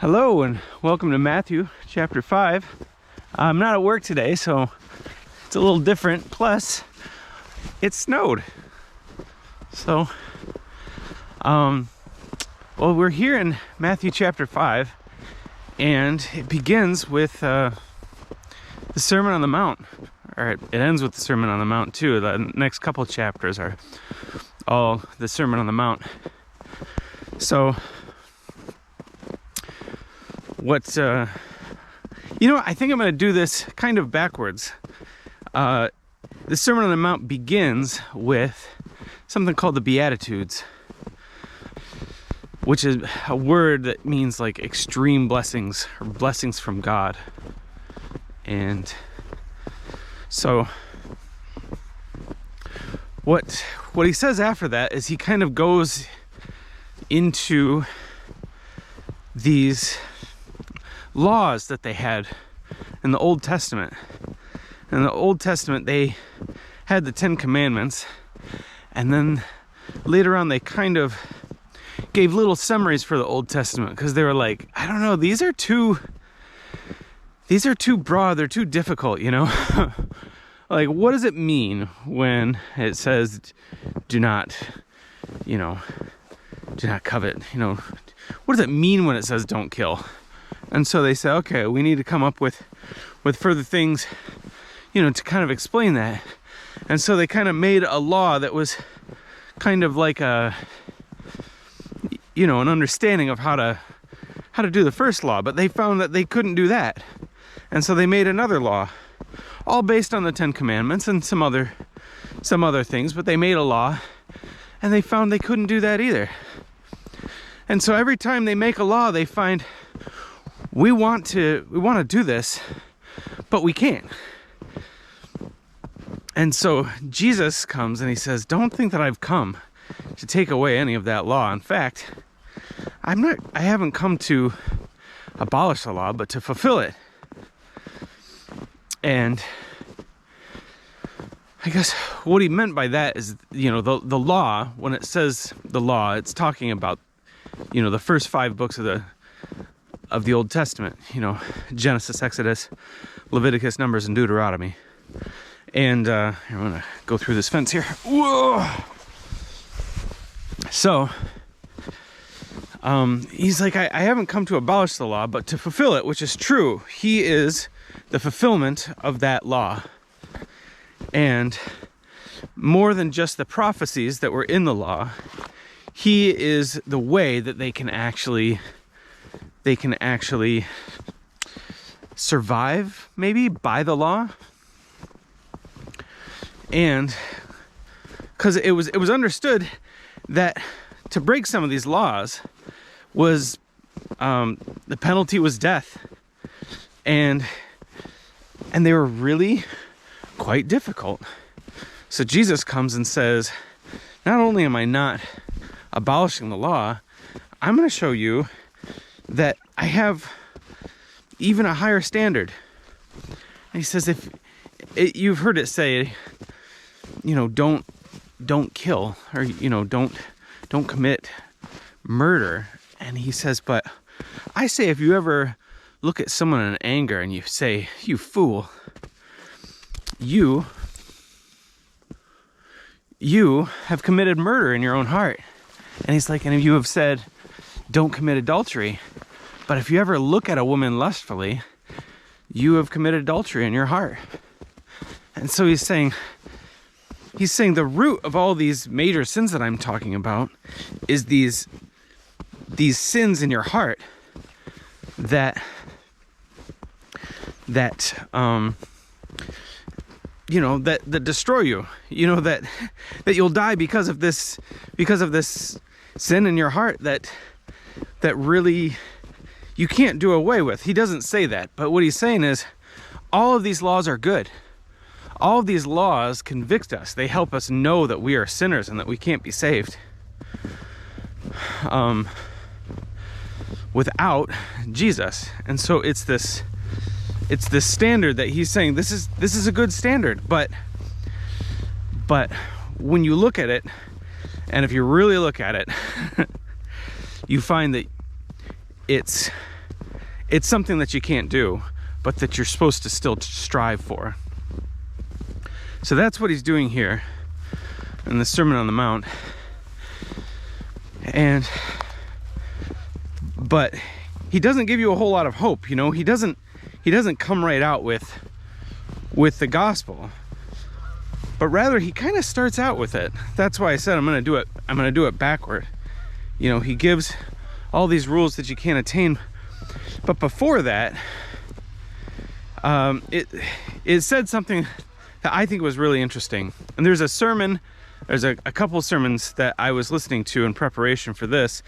Hello and welcome to Matthew chapter 5. I'm not at work today, so it's a little different. Plus, it snowed. So, well, we're here in Matthew chapter 5, and it begins with the Sermon on the Mount. Or it ends with the Sermon on the Mount too. The next couple chapters are all the Sermon on the Mount. So, I think I'm going to do this kind of backwards. The Sermon on the Mount begins with something called the Beatitudes, which is a word that means like extreme blessings or blessings from God. And so what he says after that is he kind of goes into these laws that they had in the Old Testament. In the Old Testament, they had the 10 Commandments, and then later on they kind of gave little summaries for the Old Testament because they were like, I don't know, these are too broad, they're too difficult, you know? Like, what does it mean when it says do not covet, what does it mean when it says don't kill? And so they say, okay, we need to come up with further things, to kind of explain that. And so they kind of made a law that was kind of like an understanding of how to do the first law, but they found that they couldn't do that. And so they made another law, all based on the 10 Commandments and some other things, but they made a law and they found they couldn't do that either. And so every time they make a law, they find we want to do this, but we can't. And so Jesus comes and he says, don't think that I've come to take away any of that law. In fact, I haven't come to abolish the law, but to fulfill it. And I guess what he meant by that is, the law, when it says the law, it's talking about, the first 5 books of the Old Testament, Genesis, Exodus, Leviticus, Numbers, and Deuteronomy. And I'm gonna go through this fence here. Whoa! So he's like, I haven't come to abolish the law, but to fulfill it, which is true. He is the fulfillment of that law. And more than just the prophecies that were in the law, he is the way that they can actually survive, maybe, by the law. And because it was understood that to break some of these laws was the penalty was death, and they were really quite difficult. So Jesus comes and says, not only am I not abolishing the law, I'm going to show you that I have even a higher standard. And he says, you've heard it say, don't kill, or don't commit murder. And he says, but I say, if you ever look at someone in anger and you say, you fool, you have committed murder in your own heart. And he's like, and if you have said, don't commit adultery, but if you ever look at a woman lustfully, you have committed adultery in your heart. And so he's saying the root of all these major sins that I'm talking about is these sins in your heart that destroy you, that you'll die because of this sin in your heart that really you can't do away with. He doesn't say that, but what he's saying is all of these laws are good. All of these laws convict us. They help us know that we are sinners and that we can't be saved without Jesus. And so it's this standard that he's saying this is a good standard, but when you look at it, and if you really look at it, you find that it's it's something that you can't do, but that you're supposed to still strive for. So that's what he's doing here in the Sermon on the Mount. But he doesn't give you a whole lot of hope, you know. He doesn't come right out with the gospel, but rather he kind of starts out with it. That's why I said I'm going to do it backward. You know, he gives all these rules that you can't attain, but before that, it said something that I think was really interesting. And there's a couple of sermons that I was listening to in preparation for this,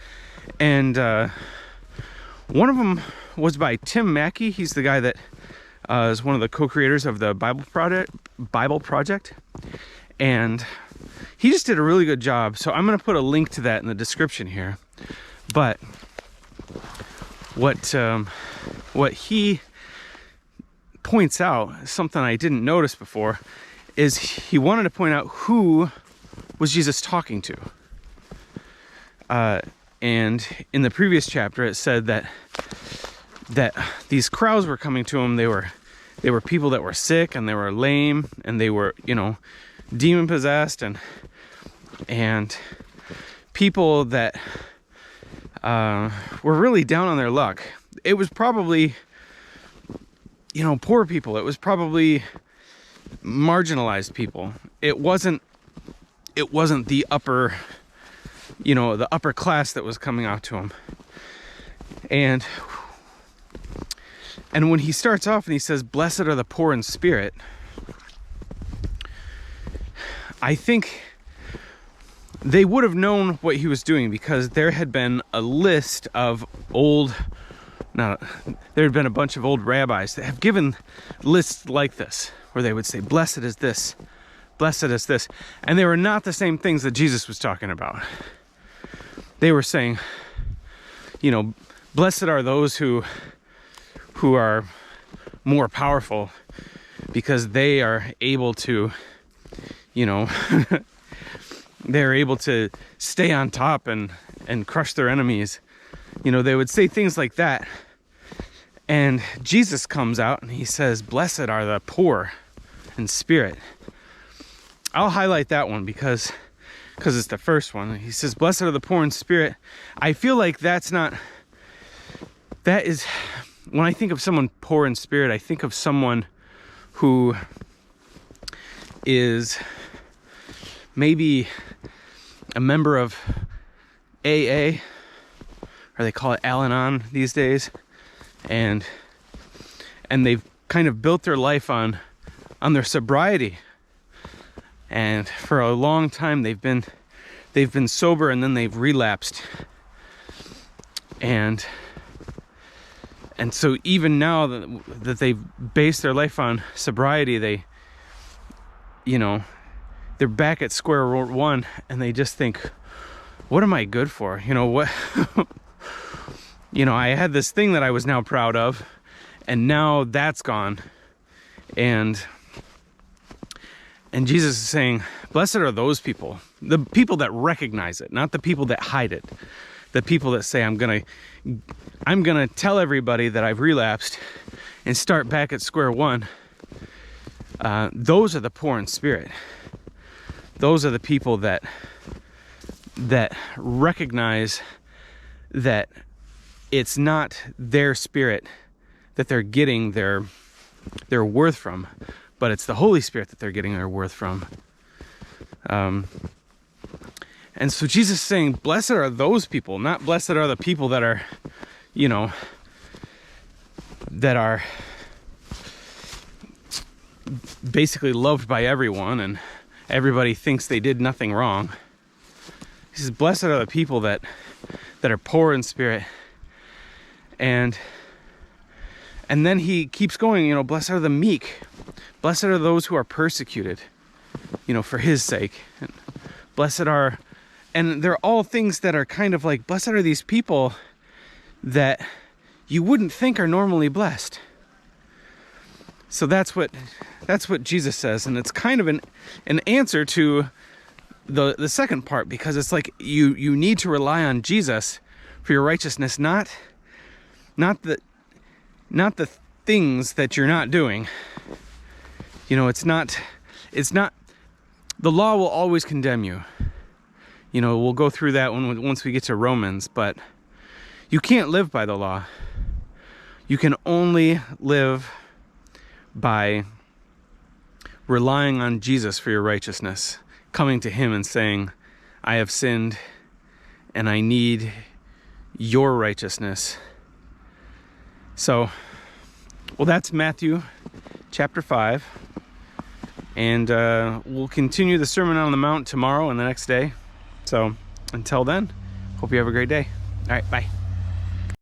and one of them was by Tim Mackey. He's the guy that is one of the co-creators of the Bible Project, and he just did a really good job. So I'm going to put a link to that in the description here. But what he points out, something I didn't notice before, is he wanted to point out who was Jesus talking to. And in the previous chapter, it said that these crowds were coming to him. They were people that were sick, and they were lame, and they were, you know, demon possessed, and people that were really down on their luck. It was probably, you know, poor people. It was probably marginalized people. It wasn't the upper, you know, the upper class that was coming out to him. And when he starts off and he says, "Blessed are the poor in spirit," I think they would have known what he was doing, because there had been a list of there had been a bunch of old rabbis that have given lists like this, where they would say, "Blessed is this, blessed is this," and they were not the same things that Jesus was talking about. They were saying, you know, blessed are those who are more powerful, because they are able to, you know, they're able to stay on top and crush their enemies. You know, they would say things like that. And Jesus comes out and he says, "Blessed are the poor in spirit." I'll highlight that one because it's the first one. He says, "Blessed are the poor in spirit." I feel like that is, when I think of someone poor in spirit, I think of someone who is maybe a member of AA, or they call it AlAnon these days, and they've kind of built their life on their sobriety, and for a long time they've been sober, and then they've relapsed, and so even now that they've based their life on sobriety, they, you know, they're back at square one, and they just think, what am I good for? You know, what, you know, I had this thing that I was now proud of, and now that's gone. And Jesus is saying, blessed are those people, the people that recognize it, not the people that hide it. The people that say, I'm gonna tell everybody that I've relapsed and start back at square one. Those are the poor in spirit. Those are the people that recognize that it's not their spirit that they're getting their worth from, but it's the Holy Spirit that they're getting their worth from. And so Jesus is saying, blessed are those people, not blessed are the people that are, you know, that are basically loved by everyone and everybody thinks they did nothing wrong. He says, blessed are the people that are poor in spirit. And then he keeps going, you know, blessed are the meek. Blessed are those who are persecuted, you know, for his sake. And blessed are, and they're all things that are kind of like, blessed are these people that you wouldn't think are normally blessed. So that's what Jesus says, and it's kind of an answer to the second part, because it's like you need to rely on Jesus for your righteousness, not that not the things that you're not doing. You know, it's not, the law will always condemn you. You know, we'll go through that once we get to Romans, but you can't live by the law. You can only live by relying on Jesus for your righteousness, coming to him and saying, I have sinned and I need your righteousness. So, well, that's Matthew chapter 5. And we'll continue the Sermon on the Mount tomorrow and the next day. So until then, hope you have a great day. All right, bye.